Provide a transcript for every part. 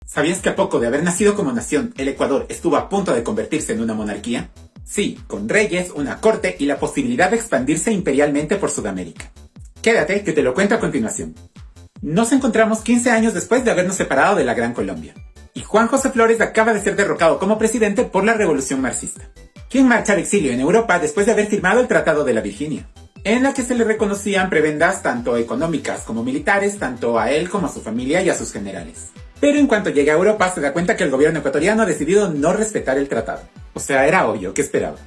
¿Sabías que a poco de haber nacido como nación, el Ecuador estuvo a punto de convertirse en una monarquía? Sí, con reyes, una corte y la posibilidad de expandirse imperialmente por Sudamérica. Quédate, que te lo cuento a continuación. Nos encontramos 15 años después de habernos separado de la Gran Colombia. Y Juan José Flores acaba de ser derrocado como presidente por la Revolución Marxista, quien marcha al exilio en Europa después de haber firmado el Tratado de la Virginia, en la que se le reconocían prebendas tanto económicas como militares, tanto a él como a su familia y a sus generales. Pero en cuanto llega a Europa se da cuenta que el gobierno ecuatoriano ha decidido no respetar el tratado. O sea, era obvio, ¿qué esperaba?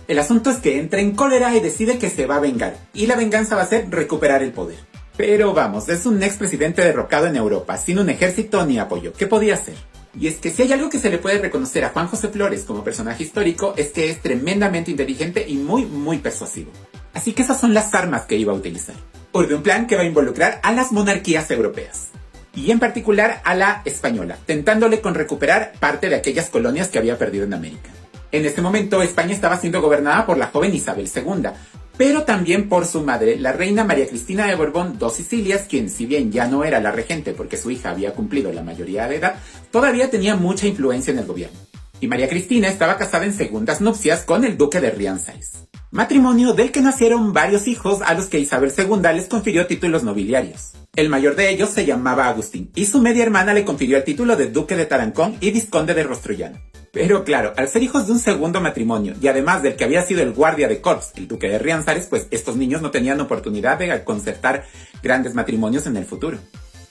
El asunto es que entra en cólera y decide que se va a vengar, y la venganza va a ser recuperar el poder. Pero vamos, es un expresidente derrocado en Europa, sin un ejército ni apoyo. ¿Qué podía hacer? Y es que si hay algo que se le puede reconocer a Juan José Flores como personaje histórico, es que es tremendamente inteligente y muy persuasivo. Así que esas son las armas que iba a utilizar. Urde un plan que va a involucrar a las monarquías europeas, y en particular a la española, tentándole con recuperar parte de aquellas colonias que había perdido en América. En este momento España estaba siendo gobernada por la joven Isabel II, pero también por su madre, la reina María Cristina de Borbón dos Sicilias, quien si bien ya no era la regente porque su hija había cumplido la mayoría de edad, todavía tenía mucha influencia en el gobierno. Y María Cristina estaba casada en segundas nupcias con el duque de Rianxaís, matrimonio del que nacieron varios hijos a los que Isabel II les confirió títulos nobiliarios. El mayor de ellos se llamaba Agustín, y su media hermana le confirió el título de duque de Tarancón y vizconde de Rostrollano. Pero claro, al ser hijos de un segundo matrimonio, y además del que había sido el guardia de corps, el duque de Rianxares, pues estos niños no tenían oportunidad de concertar grandes matrimonios en el futuro.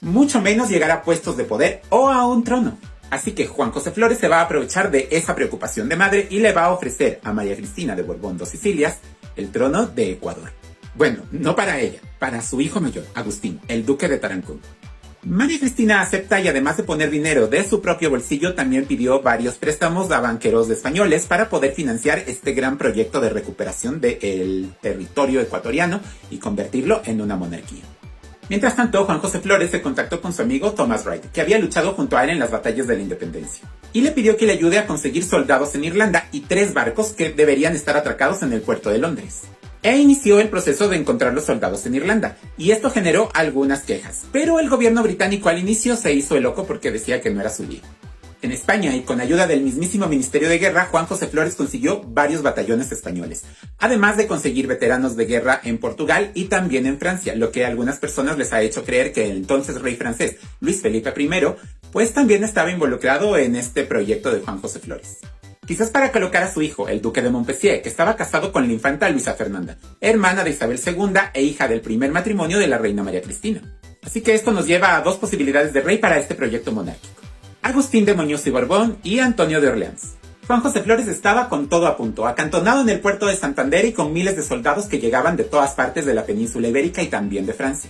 Mucho menos llegar a puestos de poder o a un trono. Así que Juan José Flores se va a aprovechar de esa preocupación de madre y le va a ofrecer a María Cristina de Borbón dos Sicilias el trono de Ecuador. Bueno, no para ella, para su hijo mayor, Agustín, el duque de Tarancón. María Cristina acepta y además de poner dinero de su propio bolsillo, también pidió varios préstamos a banqueros españoles para poder financiar este gran proyecto de recuperación del territorio ecuatoriano y convertirlo en una monarquía. Mientras tanto, Juan José Flores se contactó con su amigo Thomas Wright, que había luchado junto a él en las batallas de la independencia, y le pidió que le ayude a conseguir soldados en Irlanda y 3 barcos que deberían estar atracados en el puerto de Londres. E inició el proceso de encontrar los soldados en Irlanda, y esto generó algunas quejas, pero el gobierno británico al inicio se hizo el loco porque decía que no era su día. En España, y con ayuda del mismísimo Ministerio de Guerra, Juan José Flores consiguió varios batallones españoles, además de conseguir veteranos de guerra en Portugal y también en Francia, lo que a algunas personas les ha hecho creer que el entonces rey francés, Luis Felipe I, pues también estaba involucrado en este proyecto de Juan José Flores. Quizás para colocar a su hijo, el duque de Montpensier, que estaba casado con la infanta Luisa Fernanda, hermana de Isabel II e hija del primer matrimonio de la reina María Cristina. Así que esto nos lleva a 2 posibilidades de rey para este proyecto monárquico: Agustín de Muñoz y Borbón y Antonio de Orleans. Juan José Flores estaba con todo a punto, acantonado en el puerto de Santander y con miles de soldados que llegaban de todas partes de la península ibérica y también de Francia.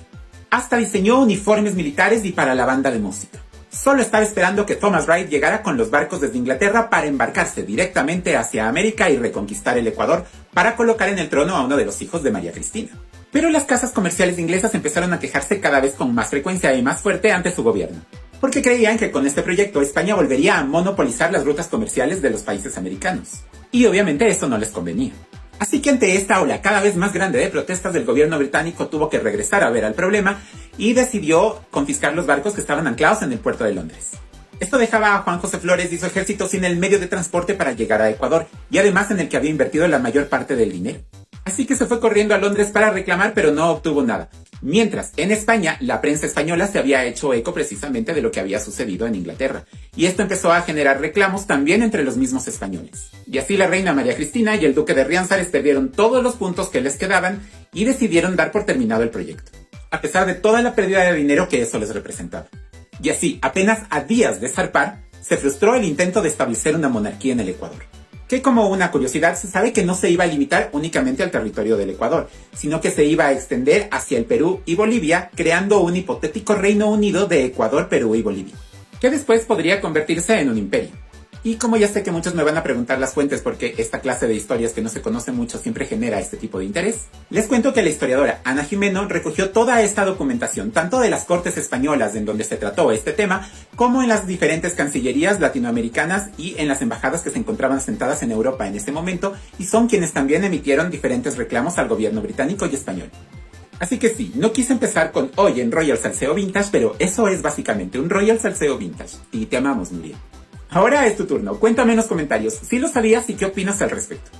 Hasta diseñó uniformes militares y para la banda de música. Solo estaba esperando que Thomas Wright llegara con los barcos desde Inglaterra para embarcarse directamente hacia América y reconquistar el Ecuador para colocar en el trono a uno de los hijos de María Cristina. Pero las casas comerciales inglesas empezaron a quejarse cada vez con más frecuencia y más fuerte ante su gobierno, porque creían que con este proyecto España volvería a monopolizar las rutas comerciales de los países americanos. Y obviamente eso no les convenía. Así que ante esta ola cada vez más grande de protestas, del gobierno británico tuvo que regresar a ver al problema y decidió confiscar los barcos que estaban anclados en el puerto de Londres. Esto dejaba a Juan José Flores y su ejército sin el medio de transporte para llegar a Ecuador, y además en el que había invertido la mayor parte del dinero. Así que se fue corriendo a Londres para reclamar, pero no obtuvo nada. Mientras, en España, la prensa española se había hecho eco precisamente de lo que había sucedido en Inglaterra, y esto empezó a generar reclamos también entre los mismos españoles. Y así la reina María Cristina y el duque de Rianxares perdieron todos los puntos que les quedaban y decidieron dar por terminado el proyecto, a pesar de toda la pérdida de dinero que eso les representaba. Y así, apenas a días de zarpar, se frustró el intento de establecer una monarquía en el Ecuador, que como una curiosidad se sabe que no se iba a limitar únicamente al territorio del Ecuador, sino que se iba a extender hacia el Perú y Bolivia, creando un hipotético Reino Unido de Ecuador, Perú y Bolivia, que después podría convertirse en un imperio. Y como ya sé que muchos me van a preguntar las fuentes porque esta clase de historias que no se conoce mucho siempre genera este tipo de interés, les cuento que la historiadora Ana Jimeno recogió toda esta documentación, tanto de las cortes españolas en donde se trató este tema, como en las diferentes cancillerías latinoamericanas y en las embajadas que se encontraban sentadas en Europa en este momento, y son quienes también emitieron diferentes reclamos al gobierno británico y español. Así que sí, no quise empezar con hoy en Royal Salseo Vintage, pero eso es básicamente un Royal Salseo Vintage. Y te amamos, Nuria. Ahora es tu turno, cuéntame en los comentarios si lo sabías y qué opinas al respecto.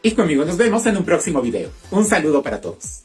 Y conmigo nos vemos en un próximo video. Un saludo para todos.